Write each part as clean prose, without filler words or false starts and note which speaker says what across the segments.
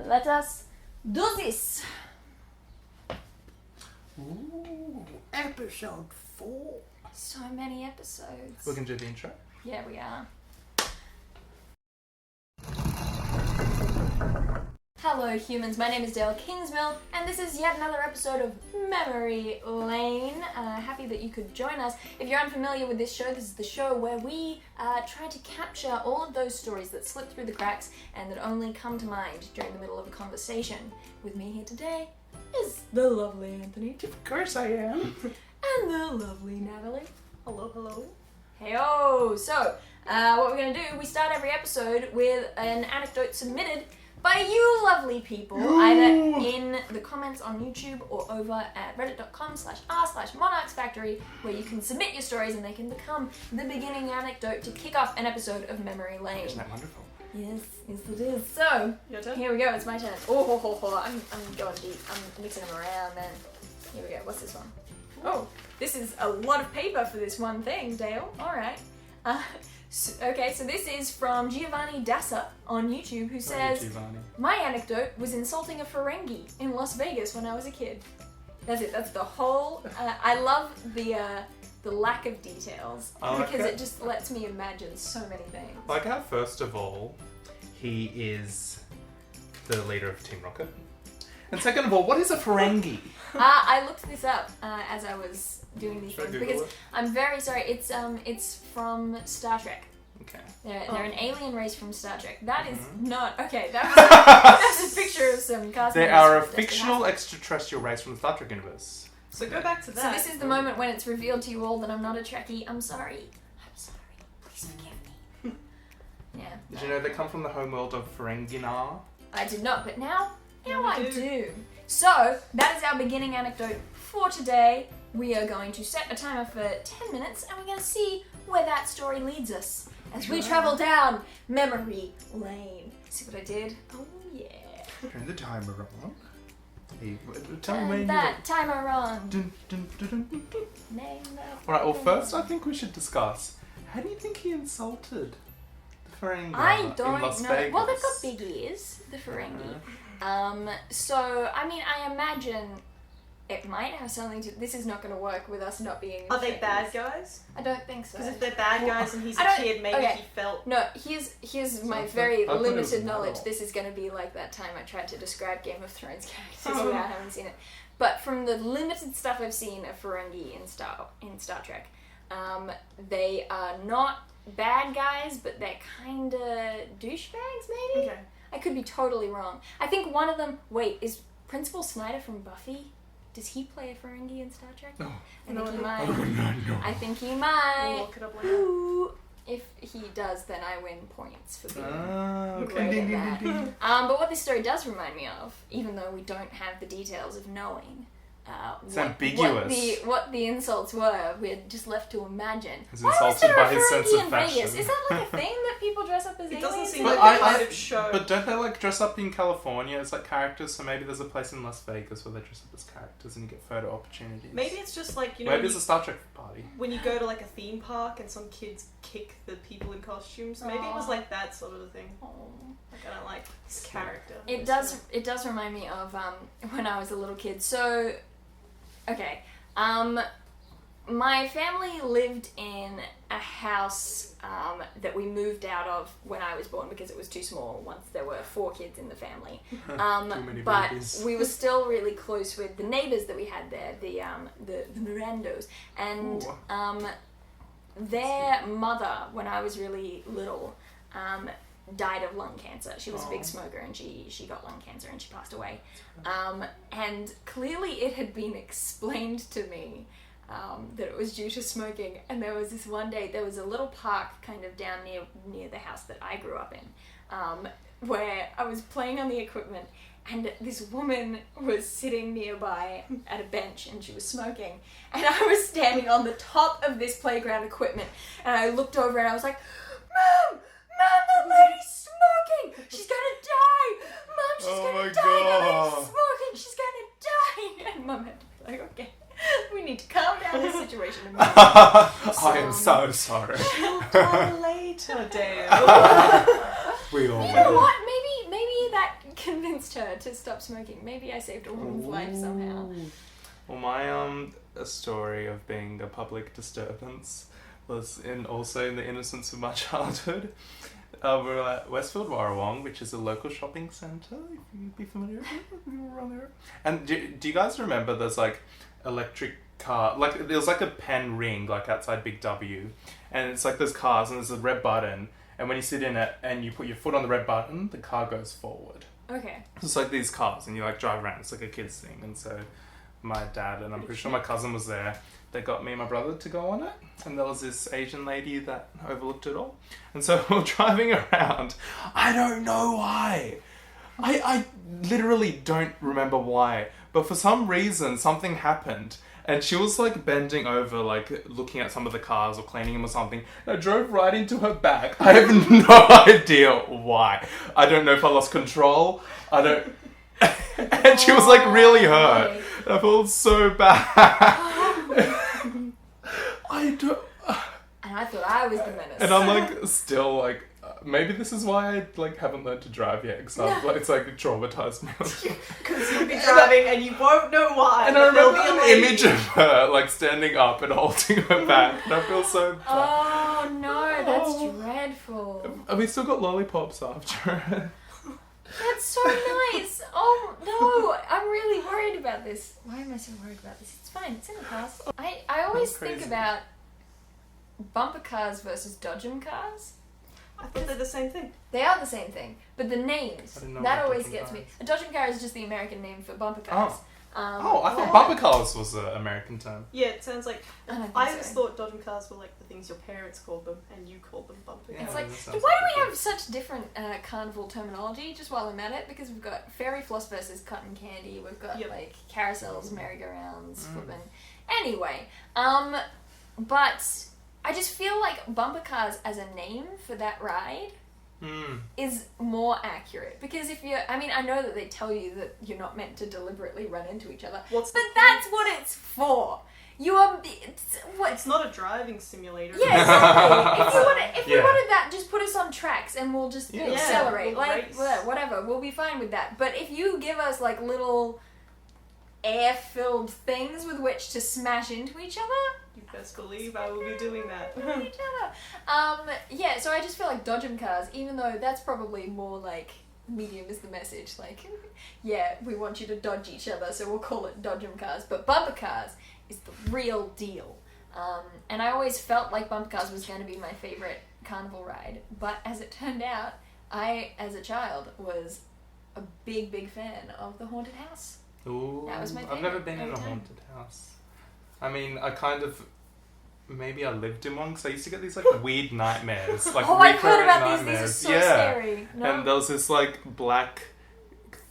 Speaker 1: let us do this.
Speaker 2: Ooh, episode 4.
Speaker 1: So many episodes.
Speaker 2: We're going to do the intro.
Speaker 1: Yeah, we are. Hello humans, my name is Dale Kingsmill, and this is yet another episode of Memory Lane. Happy that you could join us. If you're unfamiliar with this show, this is the show where we try to capture all of those stories that slip through the cracks and that only come to mind during the middle of a conversation. With me here today is the lovely Anthony.
Speaker 2: Of course I am.
Speaker 1: And the lovely Natalie.
Speaker 3: Hello, hello.
Speaker 1: Heyo! So, what we're going to do, we start every episode with an anecdote submitted by you lovely people, either in the comments on YouTube or over at reddit.com/r/monarchsfactory, where you can submit your stories and they can become the beginning anecdote to kick off an episode of Memory Lane.
Speaker 2: Isn't that wonderful?
Speaker 1: Yes, yes it is. So,
Speaker 3: Your turn?
Speaker 1: here we go, it's my turn. I'm going deep. I'm mixing them around, man. Here we go, what's this one? Oh, this is a lot of paper for this one thing, Dale. Alright. Okay, so this is from Giovanni Dassa on YouTube, who says, my anecdote was insulting a Ferengi in Las Vegas when I was a kid. That's it, that's the whole... I love the lack of details, because it just lets me imagine so many things.
Speaker 2: Like how, first of all, he is the leader of Team Rocket. And second of all, what is a Ferengi?
Speaker 1: I looked this up as I was doing these
Speaker 2: Should I
Speaker 1: things,
Speaker 2: Google
Speaker 1: because
Speaker 2: it?
Speaker 1: I'm very sorry, it's from Star Trek.
Speaker 2: Okay.
Speaker 1: They're an alien race from Star Trek. That is not... Okay, that's a picture of some cast
Speaker 2: They
Speaker 1: members
Speaker 2: are a
Speaker 1: from Desperate
Speaker 2: fictional
Speaker 1: Housewives.
Speaker 2: extraterrestrial race from the Star Trek universe.
Speaker 3: So go back to
Speaker 1: So
Speaker 3: that.
Speaker 1: this is the moment when it's revealed to you all that I'm not a Trekkie. I'm sorry. Please forgive me. Yeah.
Speaker 2: Did you know they come from the homeworld of Ferenginar?
Speaker 1: I did not, but now
Speaker 3: Now
Speaker 1: I
Speaker 3: we
Speaker 1: do. So, that is our beginning anecdote for today. We are going to set a timer for 10 minutes and we're going to see where that story leads us as we travel down memory lane. See what I did? Oh yeah.
Speaker 2: Turn the timer on. Hey, tell me when
Speaker 1: Turn that timer on. Name that.
Speaker 2: Alright, well first I think we should discuss, how do you think he insulted the Ferengi
Speaker 1: I
Speaker 2: in
Speaker 1: don't
Speaker 2: Las
Speaker 1: know.
Speaker 2: Vegas?
Speaker 1: Well, they've got big ears, the Ferengi. So, I mean, I imagine it might have something to... This is not going to work with us not being...
Speaker 3: Are they
Speaker 1: Trekkies.
Speaker 3: bad guys?
Speaker 1: I don't think so.
Speaker 3: Because if they're bad guys and he's a
Speaker 1: I don't-
Speaker 3: kid, maybe
Speaker 1: okay.
Speaker 3: he felt...
Speaker 1: No, here's my
Speaker 2: Something.
Speaker 1: very
Speaker 2: I thought it was
Speaker 1: limited knowledge.
Speaker 2: metal.
Speaker 1: This is going to be like that time I tried to describe Game of Thrones characters
Speaker 3: Oh.
Speaker 1: without having seen it. But from the limited stuff I've seen of Ferengi in Star Trek, they are not bad guys, but they're kind of douchebags, maybe?
Speaker 3: Okay.
Speaker 1: I could be totally wrong. I think one of them... Wait, is Principal Snyder from Buffy? Does he play a Ferengi in Star Trek?
Speaker 2: No.
Speaker 1: I
Speaker 3: No,
Speaker 1: think he
Speaker 3: no.
Speaker 1: might.
Speaker 2: no.
Speaker 1: I think he
Speaker 3: We'll
Speaker 1: might.
Speaker 3: look it up later.
Speaker 1: Ooh. If he does, then I win points for being
Speaker 2: Okay.
Speaker 1: great
Speaker 2: Ding,
Speaker 1: at
Speaker 2: ding,
Speaker 1: that.
Speaker 2: ding, ding.
Speaker 1: But what this story does remind me of, even though we don't have the details of knowing
Speaker 2: It's ambiguous.
Speaker 1: what the insults were, we're just left to imagine.
Speaker 2: He's
Speaker 1: Why was
Speaker 2: insulted
Speaker 1: there
Speaker 2: by
Speaker 1: a
Speaker 2: his sense
Speaker 1: Ferengi
Speaker 2: of
Speaker 1: in Vegas?
Speaker 2: fashion.
Speaker 1: Is that like a thing that people dress up as
Speaker 3: It
Speaker 1: aliens?
Speaker 3: doesn't seem
Speaker 2: But
Speaker 3: like
Speaker 2: I-
Speaker 3: the kind of show.
Speaker 2: But don't they like dress up in California as like characters? So maybe there's a place in Las Vegas where they dress up as characters and you get photo opportunities.
Speaker 3: Maybe it's just like, you know,
Speaker 2: Maybe
Speaker 3: when
Speaker 2: it's
Speaker 3: you,
Speaker 2: a Star Trek party.
Speaker 3: when you go to like a theme park and some kids kick the people in costumes. Maybe it was
Speaker 1: Aw.
Speaker 3: like that sort of a thing.
Speaker 1: Oh.
Speaker 3: Like, I don't like this character.
Speaker 1: It does remind me of when I was a little kid. So, okay, my family lived in a house that we moved out of when I was born because it was too small once there were 4 kids in the family.
Speaker 2: Too many
Speaker 1: But
Speaker 2: babies.
Speaker 1: we were still really close with the neighbours that we had there, the Mirandos, and
Speaker 2: Ooh.
Speaker 1: their mother, when I was really little, died of lung cancer. She was a big
Speaker 2: Oh.
Speaker 1: smoker and she got lung cancer and she passed away. And clearly it had been explained to me that it was due to smoking. And there was this one day, there was a little park kind of down near the house that I grew up in, where I was playing on the equipment and this woman was sitting nearby at a bench and she was smoking. And I was standing on the top of this playground equipment and I looked over and I was like, Mom, that lady's smoking! She's gonna die! Mom, she's gonna die! That lady's smoking! She's gonna die! And Mom had to be like, okay, we need to calm down this situation.
Speaker 2: I am so sorry.
Speaker 3: She'll die later, Dale.
Speaker 2: We all
Speaker 1: You know what? Maybe that convinced her to stop smoking. Maybe I saved a woman's life somehow.
Speaker 2: Well, my a story of being a public disturbance was also in the innocence of my childhood. We're at Westfield Warrawong, which is a local shopping centre, if you'd be familiar with it, if you were around there. And do you guys remember there's like electric car, like there's like a pen ring like outside Big W, and it's like there's cars and there's a red button, and when you sit in it and you put your foot on the red button, the car goes forward.
Speaker 1: Okay.
Speaker 2: So it's like these cars and you like drive around, it's like a kid's thing. And so my dad and I'm pretty sure my cousin was there, they got me and my brother to go on it, and there was this Asian lady that overlooked it all, and so we're driving around. I don't know why. I literally don't remember why, but for some reason something happened, and she was like bending over, like looking at some of the cars or cleaning them or something, and I drove right into her back. I have no idea why. I don't know if I lost control. I don't. And she was like really hurt. I felt so bad. I don't.
Speaker 1: And I thought I was the menace.
Speaker 2: And I'm like still like maybe this is why I like haven't learned to drive yet, because it's like traumatized me.
Speaker 3: Because you'll be driving and you won't know why.
Speaker 2: And I
Speaker 3: but there'll
Speaker 2: remember
Speaker 3: be a
Speaker 2: an
Speaker 3: lady.
Speaker 2: image of her like standing up and holding her back, and I feel so bad.
Speaker 1: Oh no, that's dreadful.
Speaker 2: And we still got lollipops after.
Speaker 1: That's so nice. Oh no, I'm really worried about this. Why am I so worried about this? It's fine. It's in the past. I always
Speaker 2: That's
Speaker 1: think
Speaker 2: crazy.
Speaker 1: about bumper cars versus dodgem cars.
Speaker 3: I thought they're the same thing.
Speaker 1: They are the same thing, but the names,
Speaker 2: I didn't know
Speaker 1: that
Speaker 2: about
Speaker 1: always
Speaker 2: dodgem
Speaker 1: gets me.
Speaker 2: cars.
Speaker 1: A dodgem car is just the American name for bumper cars.
Speaker 2: Oh, I thought
Speaker 1: yeah.
Speaker 2: bumper cars was an American term.
Speaker 3: Yeah, it sounds like.
Speaker 1: I don't think
Speaker 3: I
Speaker 1: so.
Speaker 3: always thought dodgem cars were like the things your parents called them, and you called them bumper
Speaker 2: Yeah.
Speaker 3: cars.
Speaker 1: It's like,
Speaker 2: that sounds
Speaker 1: why
Speaker 2: like
Speaker 1: do we
Speaker 2: a
Speaker 1: have such different carnival terminology? Just while I'm at it, because we've got fairy floss versus cotton candy. We've got
Speaker 3: Yep.
Speaker 1: like carousels, merry-go-rounds,
Speaker 2: Mm.
Speaker 1: flipping. Anyway, but I just feel like bumper cars as a name for that ride is more accurate, because if you're, I mean, I know that they tell you that you're not meant to deliberately run into each other,
Speaker 3: What's
Speaker 1: but
Speaker 3: the
Speaker 1: that's what it's for. You are, what?
Speaker 3: It's not a driving simulator.
Speaker 1: Yeah, exactly. If you
Speaker 2: Yeah.
Speaker 1: wanted that, just put us on tracks and we'll just
Speaker 2: Yeah.
Speaker 1: accelerate.
Speaker 3: We'll
Speaker 1: Like,
Speaker 3: race.
Speaker 1: whatever, we'll be fine with that. But if you give us like little air-filled things with which to smash into each other,
Speaker 3: You best believe I will be doing that.
Speaker 1: each other. Yeah, so I just feel like dodgem cars, even though that's probably more like medium is the message. Like, yeah, we want you to dodge each other, so we'll call it dodgem cars. But bumper cars is the real deal. And I always felt like bumper cars was going to be my favorite carnival ride. But as it turned out, I, as a child, was a big, big fan of the haunted house.
Speaker 2: Ooh,
Speaker 1: That was my
Speaker 2: I've never
Speaker 1: favourite
Speaker 2: been in a
Speaker 1: every time.
Speaker 2: haunted house. I mean, I kind of. Maybe I lived in one, because I used to get these like weird nightmares. Like
Speaker 1: Oh, I've heard
Speaker 2: recurring
Speaker 1: about these.
Speaker 2: nightmares.
Speaker 1: These are so
Speaker 2: Yeah.
Speaker 1: scary. No.
Speaker 2: And there was this like black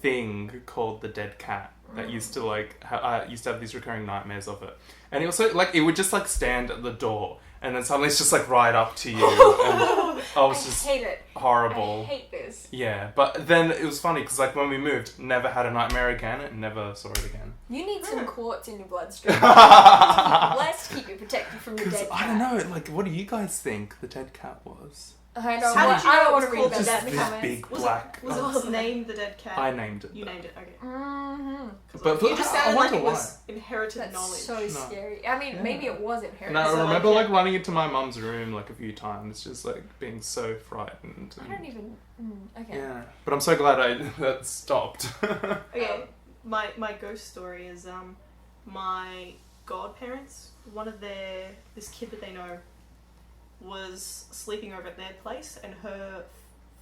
Speaker 2: thing called the dead cat that used to like I used to have these recurring nightmares of it, and it also like it would just like stand at the door, and then suddenly it's just like right up to you, and I was
Speaker 1: I
Speaker 2: just
Speaker 1: hate it.
Speaker 2: horrible.
Speaker 1: I hate this.
Speaker 2: Yeah, but then it was funny because like when we moved, never had a nightmare again, and never saw it again.
Speaker 1: You need some quartz in your bloodstream. Let's keep you protected from the
Speaker 2: Because
Speaker 1: dead cat.
Speaker 2: I don't know, like what do you guys think the dead cat was?
Speaker 1: I don't,
Speaker 3: How
Speaker 1: want,
Speaker 3: did you
Speaker 1: I
Speaker 3: know
Speaker 1: don't
Speaker 3: it
Speaker 1: want
Speaker 3: was
Speaker 1: to read
Speaker 3: called
Speaker 1: about
Speaker 2: Just
Speaker 1: that in the
Speaker 2: this
Speaker 1: comments.
Speaker 2: big
Speaker 3: Was
Speaker 2: black.
Speaker 3: it, was it named the dead cat?
Speaker 2: I named it.
Speaker 3: You named it, okay.
Speaker 1: Mm-hmm.
Speaker 2: But
Speaker 3: You just
Speaker 2: I
Speaker 3: sounded like
Speaker 2: wonder
Speaker 3: it was inherited
Speaker 1: That's
Speaker 3: knowledge.
Speaker 1: so
Speaker 2: No.
Speaker 1: scary. I mean,
Speaker 2: Yeah.
Speaker 1: maybe it was inherited.
Speaker 2: And I
Speaker 3: So, like,
Speaker 2: remember
Speaker 3: yeah.
Speaker 2: like running into my mum's room like a few times, just like being so frightened.
Speaker 1: I don't even. Okay.
Speaker 2: Yeah, but I'm so glad that stopped.
Speaker 3: Okay, my ghost story is my godparents, this kid that they know was sleeping over at their place, and her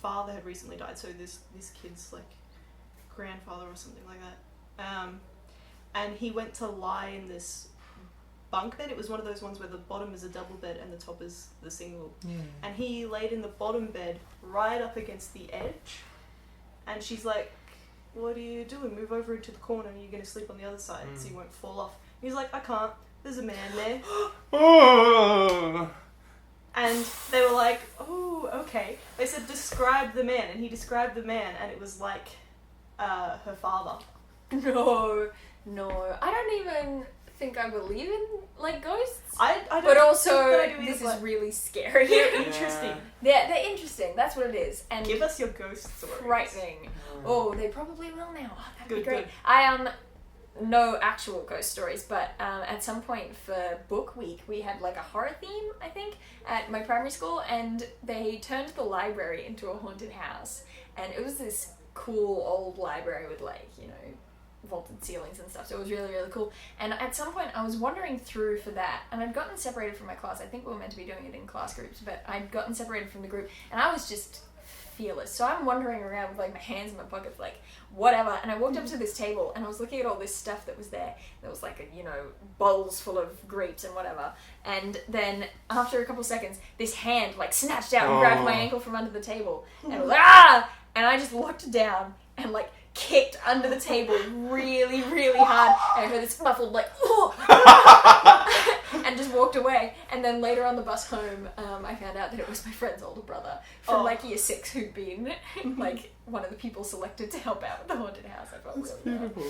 Speaker 3: father had recently died, so this kid's like grandfather or something like that. And he went to lie in this bunk bed. It was one of those ones where the bottom is a double bed and the top is the single. And he laid in the bottom bed right up against the edge, and she's like, "What are you doing? Move over into the corner and you're going to sleep on the other side so you won't fall off." He's like, "I can't. There's a man there."
Speaker 2: Oh.
Speaker 3: And they were like, "Oh, okay." They said, "Describe the man." And he described the man, and it was like her father.
Speaker 1: No. I don't even think I believe in like ghosts.
Speaker 3: I don't
Speaker 1: But also,
Speaker 3: think that I do either,
Speaker 1: this
Speaker 3: but
Speaker 1: is really scary.
Speaker 3: they're interesting.
Speaker 1: They're interesting. That's what it is. And
Speaker 3: Give us your ghost stories.
Speaker 1: frightening. Oh, they probably will now. Oh, that'd be
Speaker 3: Good,
Speaker 1: great.
Speaker 3: good.
Speaker 1: I no actual ghost stories, but at some point for book week we had like a horror theme, I think, at my primary school, and they turned the library into a haunted house, and it was this cool old library with like, you know, vaulted ceilings and stuff, so it was really, really cool. And at some point I was wandering through for that, and I'd gotten separated from my class. I think we were meant to be doing it in class groups, but I'd gotten separated from the group, and I was just fearless. So I'm wandering around with like my hands in my pockets, like whatever, and I walked up to this table and I was looking at all this stuff that was there. There was like a, you know, bowls full of grapes and whatever, and then after a couple seconds this hand like snatched out and grabbed my ankle from under the table, and I was like, ah, and I just looked down and like kicked under the table really, really hard, and I heard this muffled like, oh, and just walked away. And then later on the bus home, I found out that it was my friend's older brother from like year 6 who'd been like one of the people selected to help out with the haunted house. I felt really bad.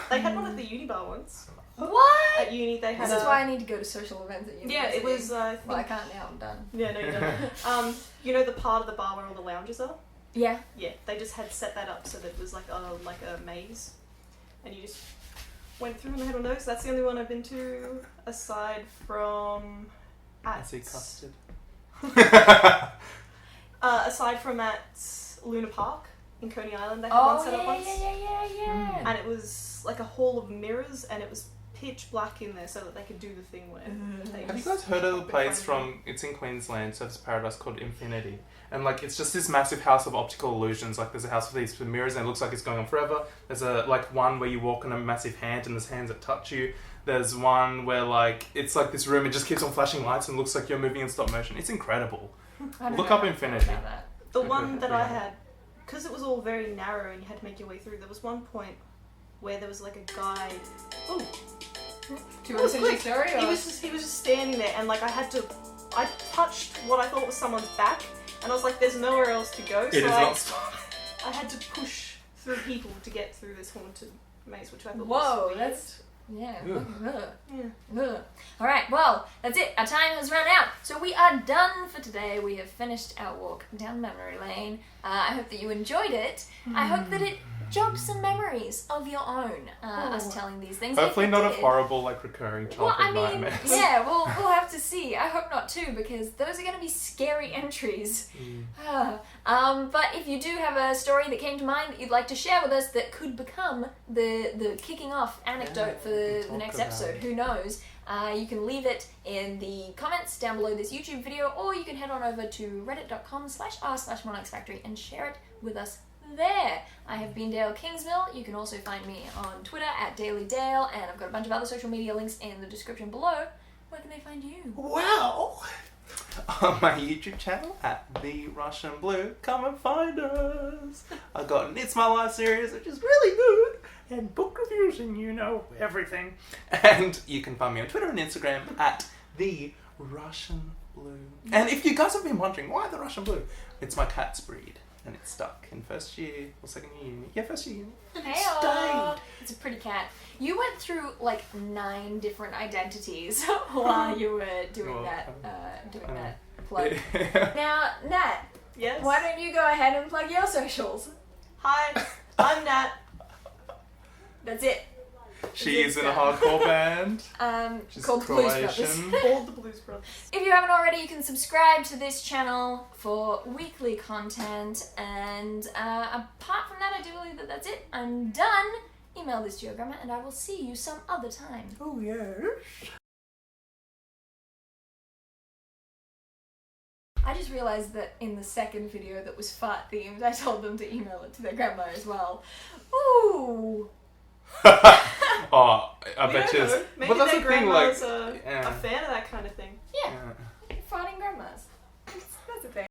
Speaker 3: They had one at the uni bar once.
Speaker 1: What?
Speaker 3: At uni, they had.
Speaker 1: This is why I need to go to social events at
Speaker 3: Yeah,
Speaker 1: university.
Speaker 3: it was. I think,
Speaker 1: Well, I can't now. I'm done.
Speaker 3: Yeah, no, you don't. You know the part of the bar where all the lounges are?
Speaker 1: Yeah.
Speaker 3: Yeah, they just had set that up so that it was like a maze, and you just went through and they had one of those. That's the only one I've been to, aside from
Speaker 2: I see custard.
Speaker 3: aside from at Luna Park in Coney Island. They had one set up once,
Speaker 1: yeah.
Speaker 3: and it was like a hall of mirrors, and it was pitch black in there so that they could do the thing where. They
Speaker 2: Have you
Speaker 3: just
Speaker 2: guys heard of a
Speaker 3: pop it
Speaker 2: place
Speaker 3: front and
Speaker 2: from, it's in Queensland, Surfers Paradise, called Infinity? And like, it's just this massive house of optical illusions. Like, there's a house with these mirrors and it looks like it's going on forever. There's a, like, one where you walk on a massive hand and there's hands that touch you. There's one where like, it's like this room, it just keeps on flashing lights and looks like you're moving in stop motion. It's incredible.
Speaker 1: I don't
Speaker 2: Look
Speaker 1: know
Speaker 2: up
Speaker 1: how I
Speaker 2: Infinity.
Speaker 1: felt about that.
Speaker 3: The
Speaker 2: Okay,
Speaker 3: one that I
Speaker 2: yeah.
Speaker 3: had, because it was all very narrow and you had to make your way through, there was one point where there was like a guy. Oh,
Speaker 1: Do you want to finish your story?
Speaker 3: he
Speaker 1: Or?
Speaker 3: was just standing there, and like I touched what I thought was someone's back, and I was like, "There's nowhere else to go."
Speaker 2: It is
Speaker 3: So
Speaker 2: not.
Speaker 3: I had to push through people to get through this haunted maze, which I thought
Speaker 1: Whoa,
Speaker 3: was weird.
Speaker 1: that's yeah.
Speaker 2: Ugh.
Speaker 1: Ugh.
Speaker 3: Yeah.
Speaker 1: Ugh. All right, well, that's it. Our time has run out, so we are done for today. We have finished our walk down memory lane. I hope that you enjoyed it. I hope that it jogged some memories of your own. Us telling these things.
Speaker 2: Hopefully
Speaker 1: If it
Speaker 2: not
Speaker 1: did-
Speaker 2: of horrible, like, recurring
Speaker 1: Well,
Speaker 2: childhood
Speaker 1: I mean,
Speaker 2: nightmares.
Speaker 1: yeah, we'll have to see. I hope not too, because those are going to be scary entries. But if you do have a story that came to mind that you'd like to share with us that could become the kicking off anecdote for the
Speaker 2: talk
Speaker 1: next
Speaker 2: about
Speaker 1: episode,
Speaker 2: it.
Speaker 1: who knows? You can leave it in the comments down below this YouTube video, or you can head on over to reddit.com/r/monarchsfactory and share it with us there. I have been Dale Kingsmill. You can also find me on Twitter at DailyDale, and I've got a bunch of other social media links in the description below. Where can they find you?
Speaker 2: Well, on my YouTube channel at The Russian Blue, come and find us. I've got an It's My Life series, which is really good, and book reviews, and you know everything. And you can find me on Twitter and Instagram at The Russian Blue. And if you guys have been wondering why The Russian Blue, it's my cat's breed, and it's stuck in first year or second year uni. Yeah, first year uni.
Speaker 1: Hey,
Speaker 2: stayed.
Speaker 1: it's a pretty cat. You went through like 9 different identities while you were doing
Speaker 2: Well,
Speaker 1: that plug. Now, Nat,
Speaker 3: Yes.
Speaker 1: why don't you go ahead and plug your socials?
Speaker 3: Hi, I'm Nat.
Speaker 1: That's it.
Speaker 2: She is in a hardcore band. She's
Speaker 1: Called Blues
Speaker 2: Croatian.
Speaker 1: Brothers.
Speaker 3: Called the Blues Brothers.
Speaker 1: If you haven't already, you can subscribe to this channel for weekly content. And apart from that, I do believe that that's it. I'm done. Email this to your grandma, and I will see you some other time.
Speaker 2: Oh, yes.
Speaker 1: I just realised that in the second video that was fart themed, I told them to email it to their grandma as well. Ooh.
Speaker 2: Oh, I
Speaker 3: We
Speaker 2: bet
Speaker 3: don't
Speaker 2: you.
Speaker 3: know. Maybe
Speaker 2: But that's
Speaker 3: their
Speaker 2: the thing, like,
Speaker 3: grandma's
Speaker 2: yeah.
Speaker 3: a fan of that kind of thing.
Speaker 1: Yeah, farting grandmas.